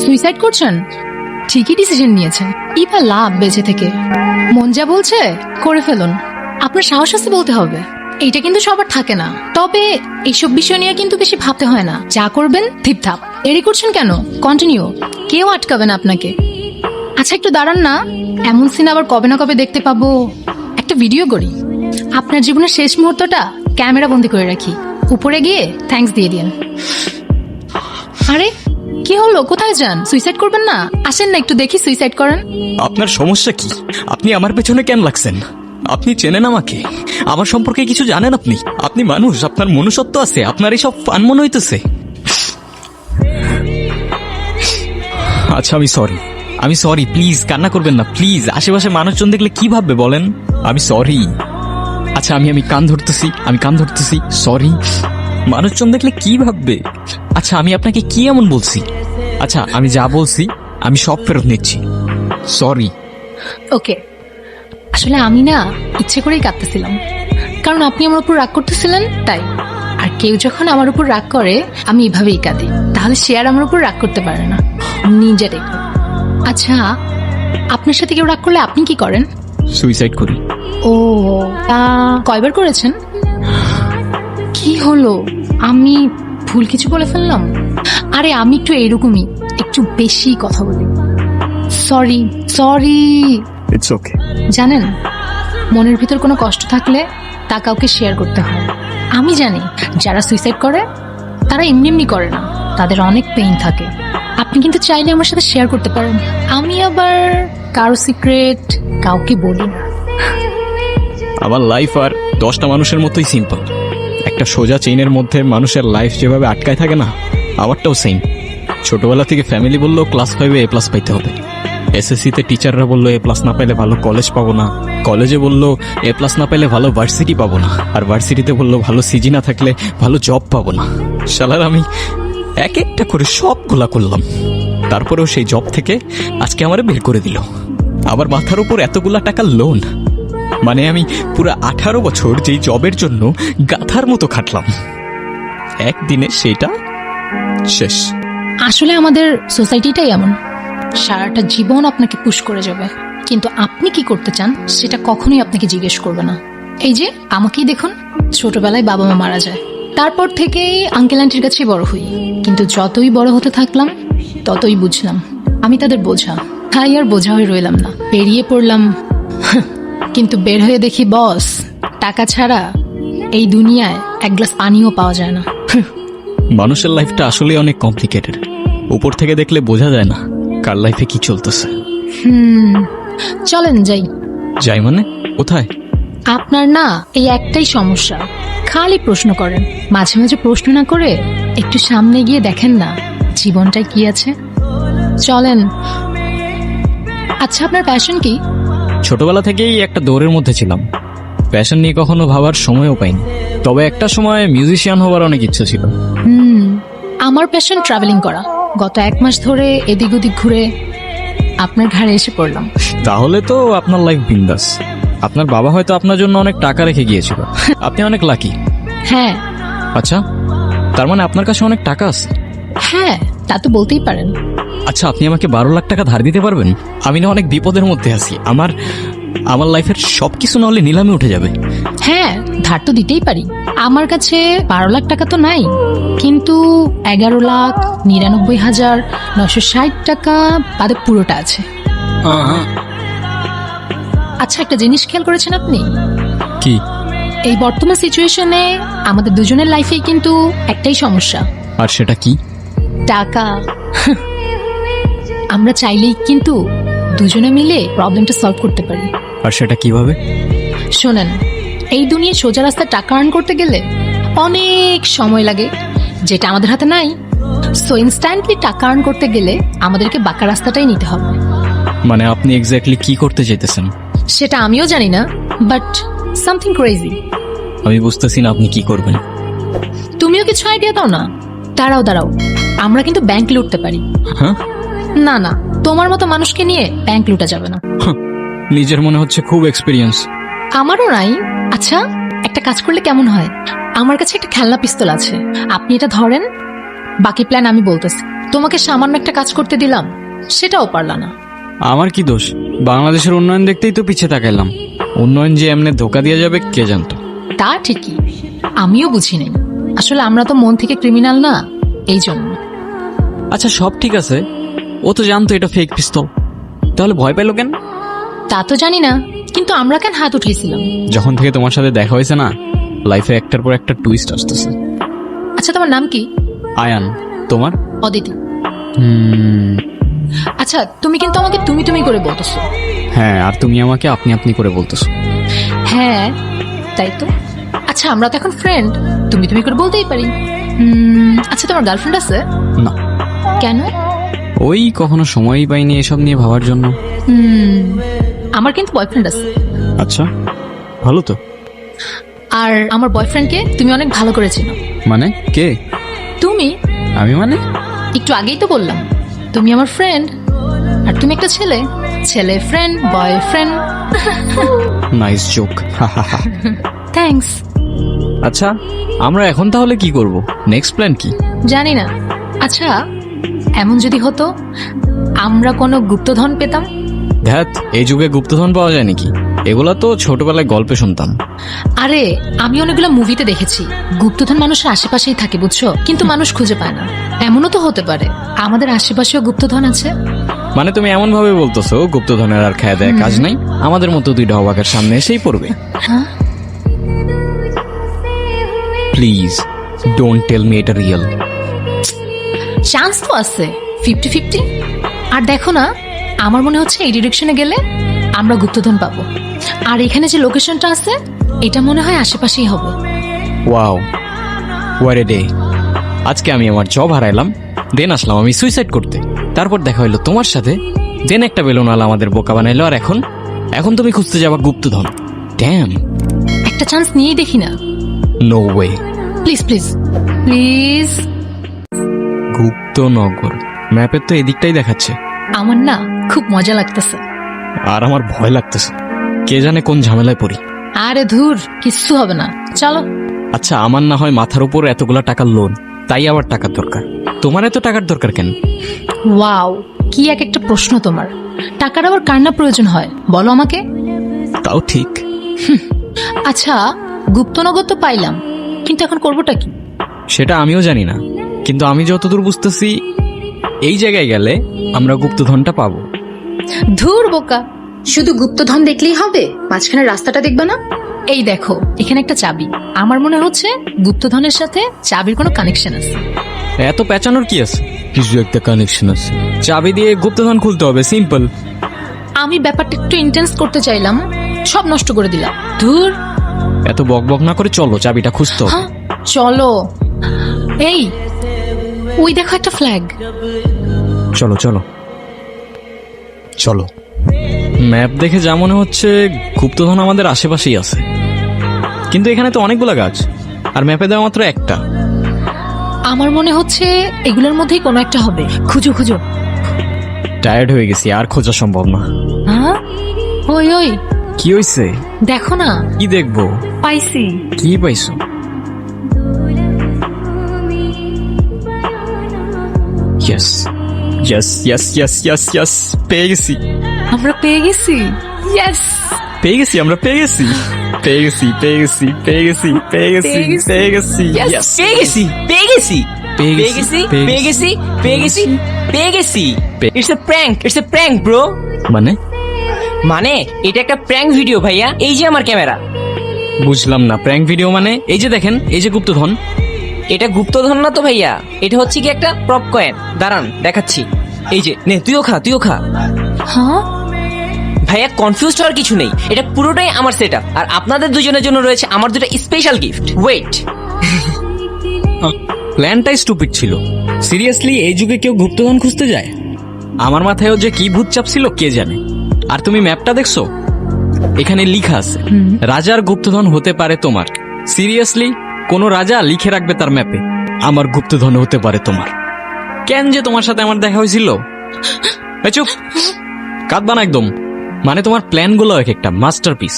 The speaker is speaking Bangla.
সুইসাইড করছেন? ঠিকই ডিসিশন নিয়েছেন। কি বা লাভ বেঁচে থেকে? মন যা বলছে করে ফেলুন। আপনার সাহস আছে বলতে হবে। এইটা কিন্তু সবার থাকে না। তবে এইসব বিষয় নিয়ে কিন্তু বেশি ভাবতে হয় না। যা করবেন ঠিকঠাক। দেরি করছেন কেন? কন্টিনিউ। কেউ আটকাবে না আপনাকে। আচ্ছা একটু দাঁড়ান না, এমন সিন আবার কবে না কবে দেখতে পাবো। একটা ভিডিও করি, আপনার জীবনের শেষ মুহূর্তটা ক্যামেরা বন্দি করে রাখি, উপরে গিয়ে থ্যাঙ্কস দিয়ে দিন। আরে কি হলো, কোথায় যান? সুইসাইড করবেন না? আসেন না একটু দেখি সুইসাইড করেন। আপনার সমস্যা কি? আপনি আমার পেছনে কেন লাগছেন? আপনি চেনেন আমাকে? আমার সম্পর্কে কিছু জানেন আপনি? আপনি মানুষ, আপনার মনুষ্যত্ব আছে, আপনার এই সব ফান মনে হইতেছে। আচ্ছা আমি সরি, প্লিজ কান্না করবেন না প্লিজ। আশেপাশে মানুষজন দেখলে কি ভাববে বলেন? আমি সরি। আচ্ছা আমি কান ধরতেছি সরি। মানুষজন দেখলে কি ভাববে? আচ্ছা আমি আপনাকে কি এমন বলছি? আচ্ছা আমি যা বলছি আমি সব ফেরত নিচ্ছি, সরি। ওকে, আসলে আমি না ইচ্ছে করেই কাঁদতেছিলাম, কারণ আপনি আমার উপর রাগ করতেছিলেন তাই। আর কেউ যখন আমার উপর রাগ করে আমি এভাবেই কাঁদি, তাহলে সে আর আমার উপর রাগ করতে পারে না। নিজে দেখো। আচ্ছা আপনার সাথে কেউ রাগ করলে আপনি কি করেন? সুইসাইড করি। ও তা কয়বার করেছেন? কি হলো, আমি ভুল কিছু বলে ফেললাম? আরে আমি একটু এরকমই, একটু বেশি কথা বলি। সরি। It's okay. জানেন, মনের ভিতর কোনো কষ্ট থাকলে তা কাউকে শেয়ার করতে হয়। আমি জানি যারা সুইসাইড করে তারা এমনি এমনি করে না, তাদের অনেক পেইন থাকে। আপনি কিন্তু চাইলে আমার সাথে শেয়ার করতে পারেন। আমি আবার কারো সিক্রেট কাউকে বলি না। আমার লাইফ আর 10টা মানুষের মতোই সিম্পল। একটা সোজা চেইনের মধ্যে মানুষের লাইফ যেভাবে আটকায় থাকে না, আমারটাও সেম। ছোটবেলা থেকে ফ্যামিলি বললো ক্লাস 5-এ A+ পাইতে হবে, এসএসসিতে টিচাররা বললো A+ না পাইলে ভালো কলেজ পাবো না, কলেজে বললো A+ না পাইলে ভালো ভার্সিটি পাবো না, আর ভার্সিটিতে বললো ভালো সিজি না থাকলে ভালো জব পাবো না। শালার আমি এক একটা করে সবগুলা করলাম, তারপরেও সেই জব থেকে আজকে আমারে বের করে দিল। আবার মাথার উপর এতগুলা টাকার লোন। মানে আমি পুরো 18 বছর যেই জবের জন্য গাধার মতো খাটলাম, একদিনে সেটা শেষ। আসলে আমাদের সোসাইটিটাই এমন, সারাটা জীবন আপনাকে পুশ করে যাবে, কিন্তু আপনি কি করতে চান সেটা কখনোই আপনাকে জিজ্ঞেস করবে না। এই যে আমাকেই দেখুন, ছোটবেলায় বাবা মা মারা যায়, তারপর থেকেই আঙ্কেল আন্টির কাছে বড় হই। কিন্তু যতই বড় হতে থাকলাম ততই বুঝলাম আমি তাদের বোঝা। তাই আর বোঝা হয়ে রইলাম না, বেরিয়ে পড়লাম। কিন্তু বের হয়ে দেখি বস, টাকা ছাড়া এই দুনিয়ায় এক গ্লাস পানিও পাওয়া যায় না। মানুষের লাইফটা আসলে অনেক কমপ্লিকেটেড, উপর থেকে দেখলে বোঝা যায় না কার লাইফে কি চলতেছে। চলেন যাই। মানে কোথায়? আপনার না এই একটাই সমস্যা, খালি প্রশ্ন করেন। মাঝে মাঝে প্রশ্ন না করে একটু সামনে গিয়ে দেখেন না জীবনটায় কি আছে। চলেন। আচ্ছা আপনার প্যাশন কি? ছোটবেলা থেকেই একটা দৌড়ের মধ্যে ছিলাম, প্যাশন নিয়ে কখনো ভাবার সময়ও পাইনি। তবে একটা সময় মিউজিশিয়ান হবার অনেক ইচ্ছা ছিল। আমার প্যাশন ট্রাভেলিং করা। গত 1 মাস ধরে এদিক ওদিক ঘুরে আপনার ঘাড়ে এসে পড়লাম। তাহলে তো আপনার লাইফ বিন্দাস। আপনার বাবা হয়তো আপনার জন্য অনেক টাকা রেখে গিয়েছিল, আপনি অনেক লাকি। হ্যাঁ। আচ্ছা তার মানে আপনার কাছে অনেক টাকা আছে? হ্যাঁ তা তো বলতেই পারেন। আচ্ছা আপনি আমাকে 12 লাখ টাকা ধার দিতে পারবেন? আমি না অনেক বিপদের মধ্যে আছি, আমার লাইফের সবকিছু না হলে নিলামে উঠে যাবে। হ্যাঁ ধার তো দিতেই পারি। আমার কাছে 12 লাখ টাকা তো নাই, কিন্তু 11,99,960 টাকা বাদে পুরোটা আছে। আচ্ছা একটা জিনিস খেয়াল করেছেন আপনি? কি? এই বর্তমান সিচুয়েশনে আমাদের দুজনের লাইফেই কিন্তু একটাই সমস্যা। আর সেটা কি? টাকা। আমরা চাইলেই কিন্তু দুজনে মিলে প্রবলেমটা সলভ করতে পারি। আর সেটা কিভাবে? শোনেন, এই দুনিয়ায় সোজা রাস্তায় টাকা আর্ন করতে গেলে অনেক সময় লাগে, যেটা আমাদের হাতে নাই। সো ইনস্ট্যান্টলি টাকা আর্ন করতে গেলে আমাদেরকে বাঁকা রাস্তাটাই নিতে হবে। মানে আপনি এক্স্যাক্টলি কি করতে চাইতেছেন? সেটা আমিও জানি না, বাট সামথিং ক্রেজি। আমি বুঝতেছি না আপনি কি করবেন। তুমিও কিছু আইডিয়া দাও না। দাঁড়াও, আমরা কিন্তু ব্যাংক লুটতে পারি। হ্যাঁ? না, তোমার মতো মানুষকে নিয়ে ব্যাংক লুটা যাবে না। নিজের মনে হচ্ছে খুব এক্সপিরিয়েন্স। আমারও নাই। আচ্ছা একটা কাজ করলে কেমন হয়, আমার কাছে একটা খেলনা পিস্তল আছে, আপনি এটা ধরেন, বাকি প্ল্যান আমি বলতেছি। তোমাকে সামান্য একটা কাজ করতে দিলাম, সেটাও পারলা না। আমার কি দোষ? বাংলাদেশের উন্নয়ন দেখতেই তো পিছিয়ে তাকাইলাম। উন্নয়ন যে এমনি ধোকা দিয়ে যাবে কে জানতো। তা ঠিকই, আমিও বুঝি নাই। আসলে আমরা তো মন থেকে ক্রিমিনাল না, এই জন্য। আচ্ছা সব ঠিক আছে, ও তো জানতো এটা ফেক পিস্তল, তাহলে ভয় পেলো কেন? তা তো জানি না, কিন্তু আমরা কেন হাত উঠাইছিলাম? যখন থেকে তোমার সাথে দেখা হয়েছে না, লাইফে একটার পর একটা টুইস্ট আসতেছে। আচ্ছা তোমার নাম কি? আয়ান। তোমার? অদিতি। আচ্ছা তুমি কিন্তু আমাকে তুমি তুমি করে বলতেছো। হ্যাঁ, আর তুমি আমাকে আপনি আপনি করে বলতেছো। হ্যাঁ তাই তো। আচ্ছা আমরা তো এখন ফ্রেন্ড, তুমি তুমি করে বলতেই পারি। আচ্ছা তোমার গার্লফ্রেন্ড আছে? না। কেন? ওই কখনো সময়ই পাইনি এসব নিয়ে ভাবার জন্য। আমার কিন্তু বয়ফ্রেন্ড আছে। আচ্ছা, ভালো তো। আর আমার বয়ফ্রেন্ডকে তুমি অনেক ভালো করে চেনো। মানে কে? তুমি। আমি মানে? একটু আগেই তো বললাম তুমি আমার ফ্রেন্ড, আর তুমি একটা ছেলে, ছেলে friend, boyfriend. Nice joke. Thanks. আচ্ছা আমরা এখন তাহলে কি করব? নেক্সট প্ল্যান কি? জানি না। আচ্ছা এমন যদি হতো আমরা কোনো গুপ্তধন পেতাম। ধ্যাত, এই যুগে গুপ্তধন পাওয়া যায় নাকি? এগুলা তো ছোটবেলায় গল্পে শুনতাম। আরে আমি অনেকগুলো মুভিতে দেখেছি গুপ্তধন মানুষের আশেপাশেই থাকে, বুঝছো, কিন্তু মানুষ খুঁজে পায় না। এমনও তো হতে পারে আমাদের আশেপাশেও গুপ্তধন আছে। মানে তুমি এমন ভাবে বলতেছো গুপ্তধনের আর খায় দেয় কাজ নাই, আমাদের মতো দুইটা অবাকের সামনে এসেই পড়বে। হ্যাঁ প্লিজ ডোন্ট টেল মি এটা রিয়েল। চান্স তো আছে 50-50। আর দেখো না, আমার মনে হচ্ছে এই ডিরেকশনে গেলে আমরা গুপ্তধন পাবো। আর এখানে যে লোকেশনটা আছে এটা মনে হয় আশেপাশেই হবে। Wow, what a day. আজকে আমি আমার জব হারাইলাম, দেন আসলাম আমি সুইসাইড করতে, তারপর দেখা হইলো তোমার সাথে, দেন একটা বেলুনওয়ালা আমাদের বোকা বানাইলো, আর এখন তুমি খুঁজতে যাবা গুপ্তধন। ড্যাম। একটা চান্স নিয়েই দেখি না। No way. Please please please. Guptanagar ম্যাপের তো এদিকটাই দেখাচ্ছে। আমার না খুব মজা লাগতেছে। আর আমার ভয় লাগতেছে, কে জানে কোন ঝামেলায় পড়ি। আরে ধুর, কিচ্ছু হবে না, চলো। আচ্ছা আমার না হয় মাথার উপর এতগুলা টাকার লোন, তাই আবার টাকার দরকার। তোমার এত টাকার দরকার কেন? ওয়াও, কি এক একটা প্রশ্ন তোমার। টাকার আবার কার না প্রয়োজন হয় বলো আমাকে। তাও ঠিক। আচ্ছা গুপ্তনগর তো পাইলাম, কিন্তু এখন করবোটা কি? সেটা আমিও জানি না, কিন্তু আমি যতদূর বুঝতেছি এই জায়গায় গেলে আমরা গুপ্তধনটা পাবো। ধুর বোকা, শুধু গুপ্তধন দেখলেই হবে? মাঝখানে রাস্তাটা দেখবে না? এই দেখো এখানে একটা চাবি, আমার মনে হচ্ছে গুপ্তধনের সাথে চাবির কোনো কানেকশন আছে। এত পেঁচানোর কি আছে? কিছু একটা কানেকশন আছে, চাবি দিয়ে গুপ্তধন খুলতে হবে, সিম্পল। আমি ব্যাপারটা একটু ইন্টেন্স করতে চাইলাম, সব নষ্ট করে দিলাম। ধুর। এত বক বক না করে চলো, চাবিটা খুঁজতে হবে। হ্যাঁ চলো। এই ওই দেখো একটা ফ্ল্যাগ। চলো চলো চলো। ম্যাপ দেখে যা মনে হচ্ছে গুপ্তধন আমাদের আশেপাশেই আছে, কিন্তু এখানে তো অনেকগুলো গাছ, আর ম্যাপে দেওয়া মাত্র একটা। আমার মনে হচ্ছে এগুলোর মধ্যেই কোনো একটা হবে। খুঁজো খুঁজো। টায়ার্ড হয়ে গেছি, আর খোঁজা সম্ভব না। হ্যাঁ ওই ওই কি হইছে? দেখো না। কি দেখবো? পাইছি। কি পাইছো? Yes yes yes yes yes yes, পেয়ে গেছি। আমরা পেয়ে গেছি। ইয়েস পেয়ে গেছি, আমরা পেয়ে গেছি, পেয়ে গেছি, পেয়ে গেছি, পেয়ে গেছি, পেয়ে গেছি, পেয়ে গেছি। Yes, পেয়ে গেছি পেয়ে গেছি পেয়ে গেছি পেয়ে গেছি পেয়ে গেছি পেয়ে গেছি। It's a prank, it's a prank bro. মানে? মানে এটা একটা প্র্যাঙ্ক ভিডিও ভাইয়া, এই যে আমার ক্যামেরা। বুঝলাম না, প্র্যাঙ্ক ভিডিও মানে? এই যে দেখেন, এই যে গুপ্তধন। এটা গুপ্তধন না তো ভাইয়া, এটা হচ্ছে কি একটা প্রপ কয়েন। দাঁড়ান দেখাচ্ছি। এই যে নে, তুইও খা তুইও খা। হ্যাঁ ভাইয়া কনফিউজ হওয়ার কিছু নেই, এটা পুরোটাই আমার সেটআপ, আর আপনাদের দুজনের জন্য রয়েছে আমার দুটো স্পেশাল গিফট। ওয়েট। প্ল্যানটাই স্টুপিড ছিল। সিরিয়াসলি এই যুগে কেউ গুপ্তধন খুঁজতে যায়? আমার মাথায়ও যে কি ভূত চাপ ছিল কে জানে। আর তুমি ম্যাপটা দেখছো? এখানে লিখা আছে রাজার গুপ্তধন হতে পারে তোমার। সিরিয়াসলি কোন রাজা লিখে রাখবে তার ম্যাপে আমার গুপ্তধন হতে পারে তোমার? কেন যে তোমার সাথে আমার দেখা হয়েছিল? চুপ, কাঁদবা না একদম। মানে তোমার প্ল্যানগুলো এক একটা মাস্টারপিস।